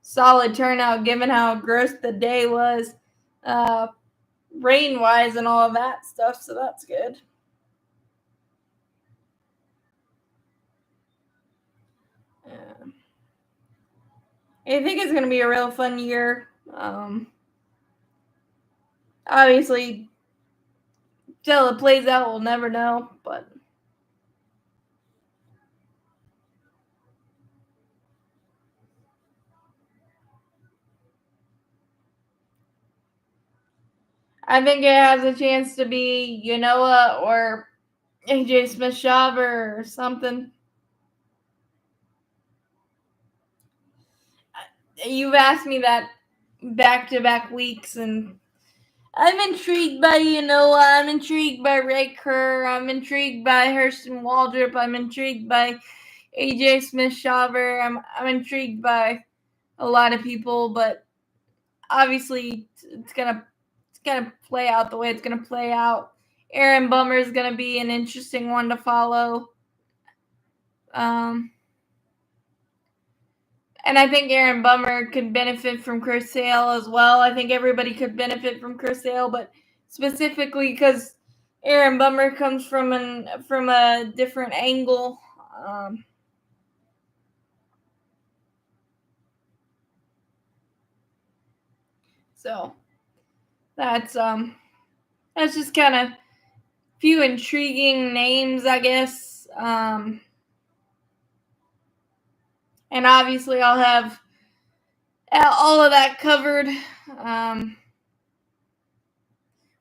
solid turnout given how gross the day was, rain-wise and all of that stuff, so that's good. I think it's going to be a real fun year. Obviously, till it plays out, we'll never know, but I think it has a chance to be Yanoa or AJ Smith-Shawver or something. You've asked me that back-to-back weeks, and I'm intrigued by Yanoa. I'm intrigued by Ray Kerr. I'm intrigued by Hurston Waldrop. I'm intrigued by AJ Smith-Shawver. I'm intrigued by a lot of people, but obviously it's gonna play out the way it's gonna play out. Aaron Bummer is gonna be an interesting one to follow. And I think Aaron Bummer could benefit from Chris Sale as well. I think everybody could benefit from Chris Sale, but specifically because Aaron Bummer comes from a different angle. So that's just kind of few intriguing names, I guess. And obviously I'll have all of that covered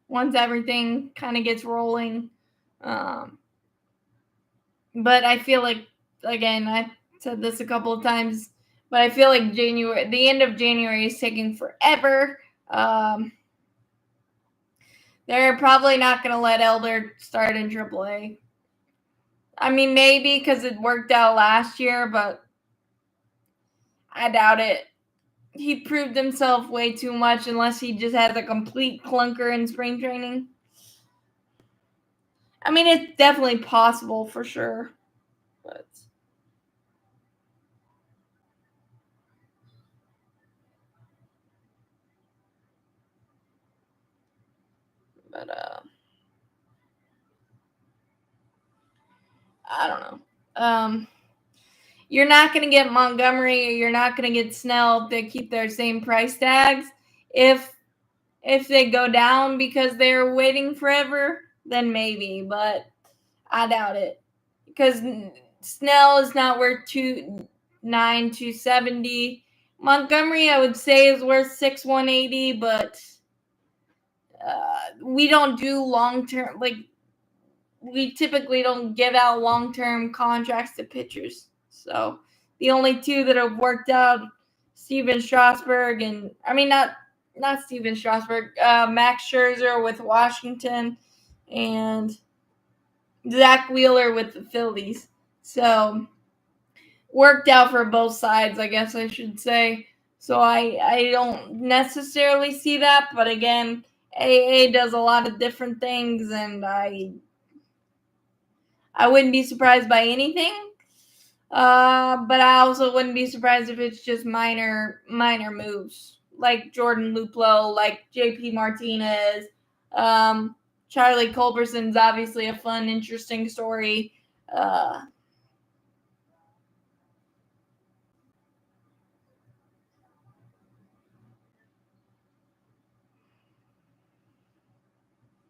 once everything kind of gets rolling. But I feel like, again, I said this a couple of times, but I feel like the end of January is taking forever. They're probably not going to let Elder start in AAA. I mean, maybe because it worked out last year, but I doubt it. He proved himself way too much unless he just has a complete clunker in spring training. I mean, it's definitely possible for sure. But I don't know. You're not going to get Montgomery or you're not going to get Snell if they keep their same price tags. If they go down because they're waiting forever, then maybe, but I doubt it. Because Snell is not worth $270. Montgomery, I would say, is worth $6,180, but we don't do long-term, we typically don't give out long-term contracts to pitchers. So the only two that have worked out, Steven Strasburg and, I mean, not Steven Strasburg, Max Scherzer with Washington and Zach Wheeler with the Phillies. So worked out for both sides, I guess I should say. So I don't necessarily see that, but again, AA does a lot of different things, and I wouldn't be surprised by anything. But I also wouldn't be surprised if it's just minor moves, like Jordan Luplow, like JP Martinez. Charlie Culberson's obviously a fun, interesting story.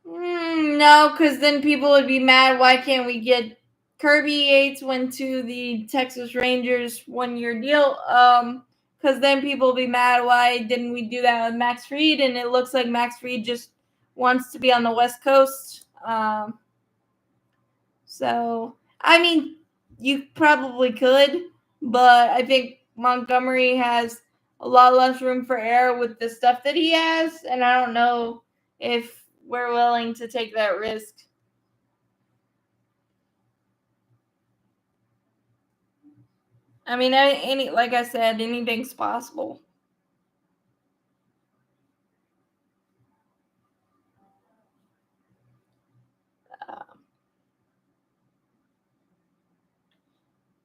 No, because then people would be mad. Why can't we get Kirby Yates went to the Texas Rangers 1-year deal? Because then people will be mad. Why didn't we do that with Max Fried? And it looks like Max Fried just wants to be on the West Coast. So I mean, you probably could, but I think Montgomery has a lot less room for error with the stuff that he has, and I don't know if we're willing to take that risk. I mean, like I said, anything's possible.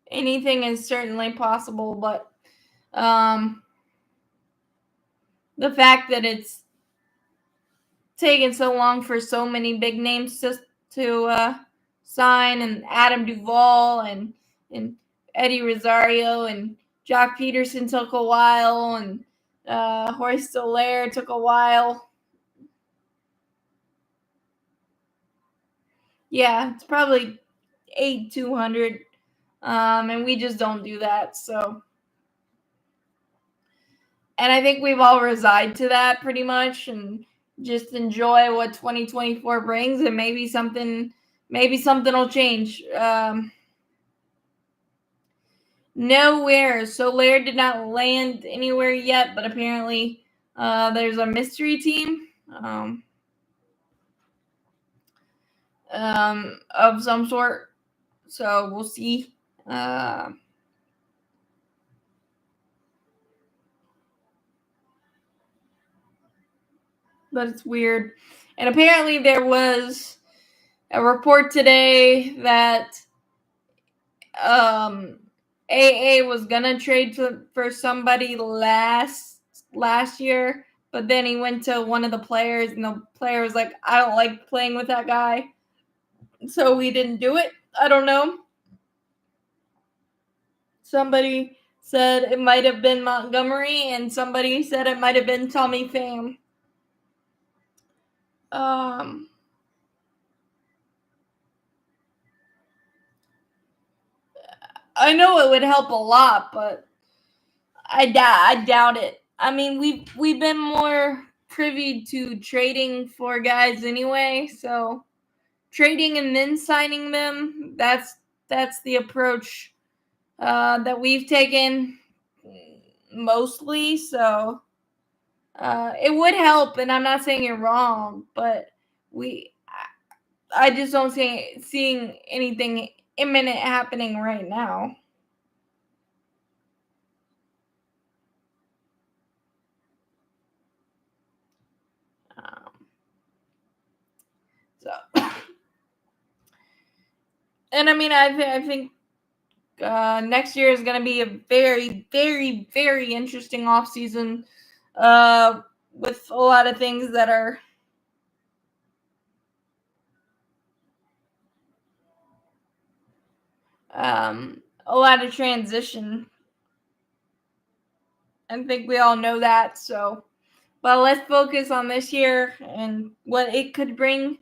Anything is certainly possible, but the fact that it's taken so long for so many big names to sign, and Adam Duvall and Eddie Rosario and Jock Peterson took a while, and Horace Soler took a while. Yeah, it's probably 8,200, and we just don't do that. So, and I think we've all resigned to that pretty much, and just enjoy what 2024 brings, and maybe something will change. Nowhere. Soler did not land anywhere yet, but apparently there's a mystery team of some sort. So we'll see. But it's weird. And apparently there was a report today that AA was gonna trade for somebody last year, but then he went to one of the players, and the player was like, "I don't like playing with that guy," so we didn't do it. I don't know. Somebody said it might have been Montgomery, and somebody said it might have been Tommy Pham. I know it would help a lot, but I doubt it. I mean, we've been more privy to trading for guys anyway, so trading and then signing them, that's the approach that we've taken mostly. So it would help, and I'm not saying you're wrong, but I just don't seeing anything imminent happening right now. So, and I mean, I think next year is going to be a very, very, very interesting offseason with a lot of things that are a lot of transition. I think we all know that. So, but let's focus on this year and what it could bring,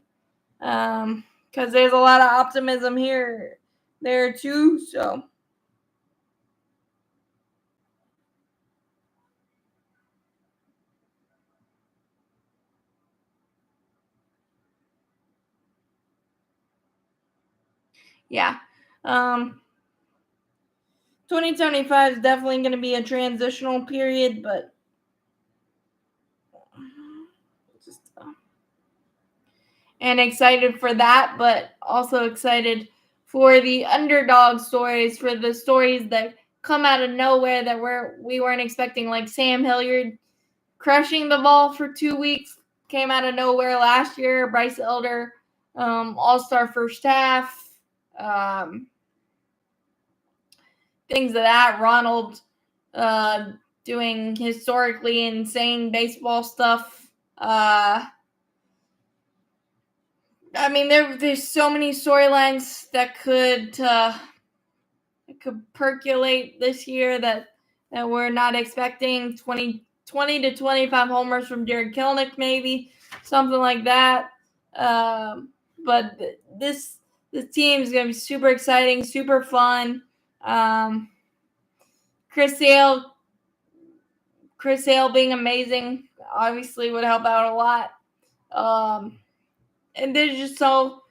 because there's a lot of optimism there too. So, yeah, 2025 is definitely going to be a transitional period, but just and excited for that, but also excited for the underdog stories, for the stories that come out of nowhere that we weren't expecting, like Sam Hilliard crushing the ball for 2 weeks, came out of nowhere last year. Bryce Elder, all-star first half, things of that. Ronald doing historically insane baseball stuff. I mean, there's so many storylines that could percolate this year that we're not expecting. 20 to 25 homers from Jared Kelenic, maybe something like that. But this team is going to be super exciting, super fun. Chris Sale being amazing obviously would help out a lot. And there's just so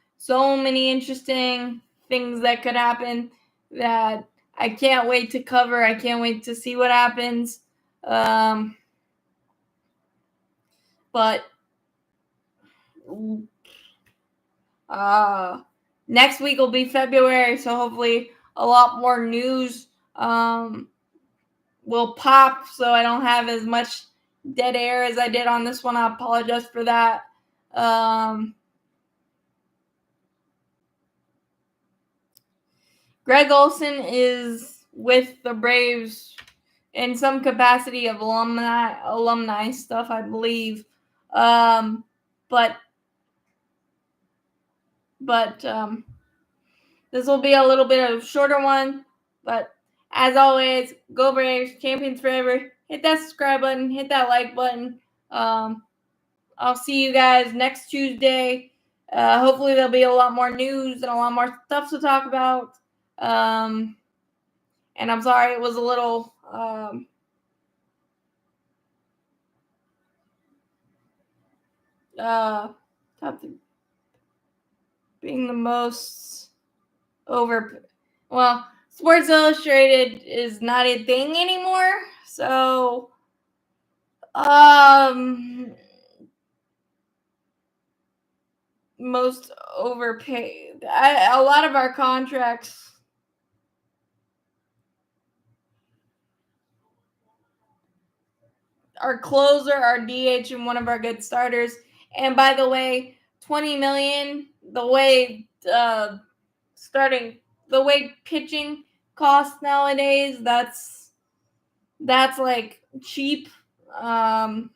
many interesting things that could happen that I can't wait to cover. I can't wait to see what happens. But next week will be February, so hopefully a lot more news will pop, so I don't have as much dead air as I did on this one. I apologize for that. Greg Olson is with the Braves in some capacity of alumni stuff, I believe. But this will be a little bit of a shorter one. But as always, go Braves, champions forever. Hit that subscribe button, hit that like button. I'll see you guys next Tuesday. Hopefully there'll be a lot more news and a lot more stuff to talk about. And I'm sorry it was a little tough to being the most over. Well, Sports Illustrated is not a thing anymore, so most overpaid. A lot of our contracts our closer, our DH, and one of our good starters. And by the way, $20 million. The way pitching costs nowadays, that's like cheap. Ozuna,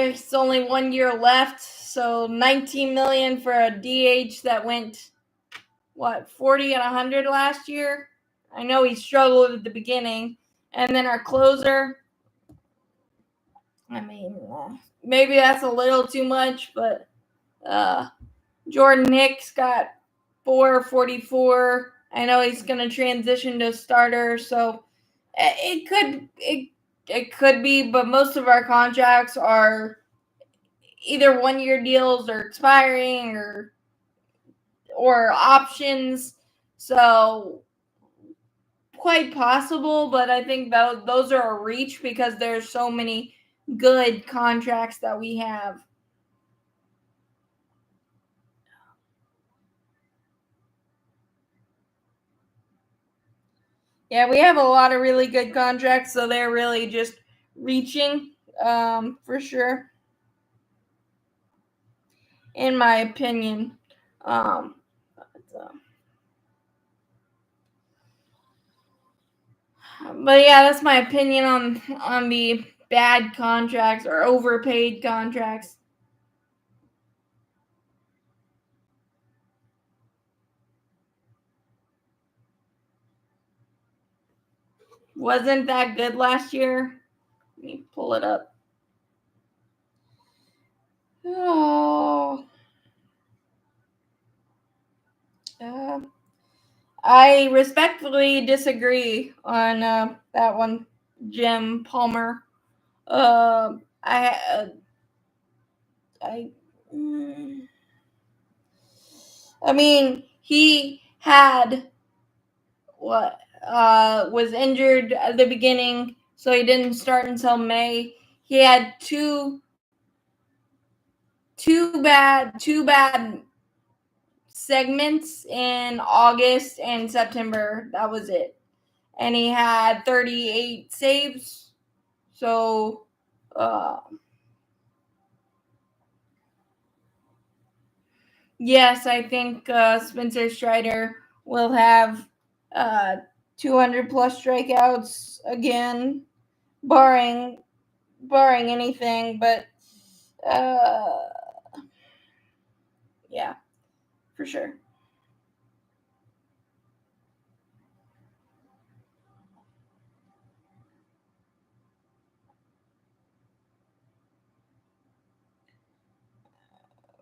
it's only 1 year left, so $19 million for a DH that went 40 and 100 last year. I know he struggled at the beginning. And then our closer, I mean, maybe that's a little too much, but Jordan Hicks got $4.44. I know he's going to transition to starter, so it could be, but most of our contracts are either 1 year deals or expiring or options. So quite possible, but I think those are a reach because there's so many good contracts that we have. Yeah, we have a lot of really good contracts, so they're really just reaching, for sure, in my opinion. But yeah, that's my opinion on the bad contracts or overpaid contracts. Wasn't that good last year? Let me pull it up. Oh. I respectfully disagree on that one, Jim Palmer. I mean, he had was injured at the beginning, so he didn't start until May. He had two bad segments in August and September. That was it. And he had 38 saves. So yes, I think Spencer Strider will have 200 plus strikeouts again, barring anything. But yeah, for sure.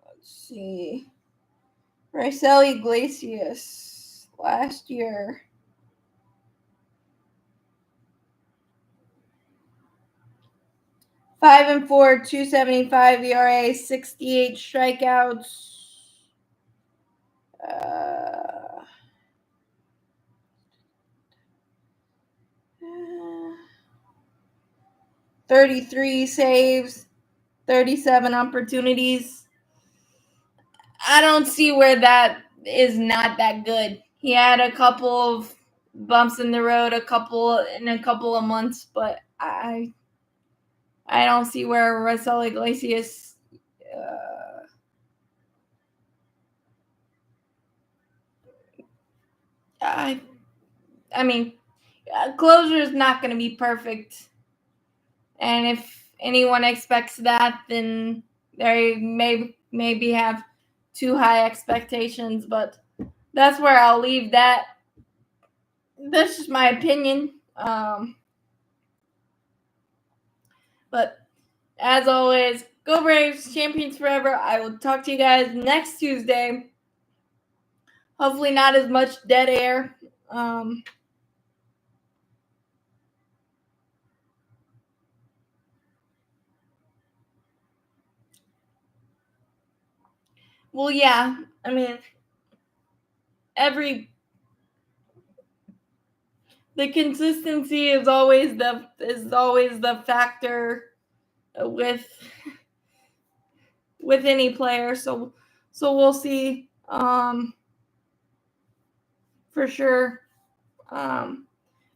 Let's see. Raisel Iglesias last year. Five and 4, 2.75 ERA, 68 strikeouts. 33 saves, 37 opportunities. I don't see where that is not that good. He had a couple of bumps in the road in a couple of months, but I don't see where Raisel Iglesias I mean, closure is not going to be perfect. And if anyone expects that, then they maybe have too high expectations. But that's where I'll leave that. That's just my opinion. But as always, go Braves, champions forever. I will talk to you guys next Tuesday. Hopefully not as much dead air. Well, yeah. I mean, the consistency is always the factor with any player. So we'll see for sure. But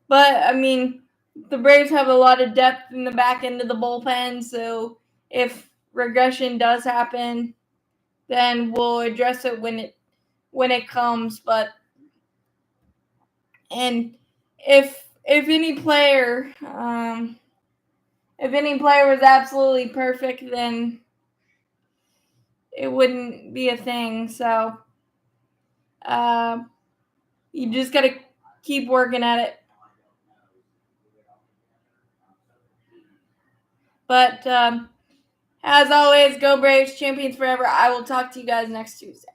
I mean, the Braves have a lot of depth in the back end of the bullpen. So if regression does happen, then we'll address it when it comes. But and if any player was absolutely perfect, then it wouldn't be a thing. So you just got to keep working at it. But as always, go Braves, champions forever. I will talk to you guys next Tuesday.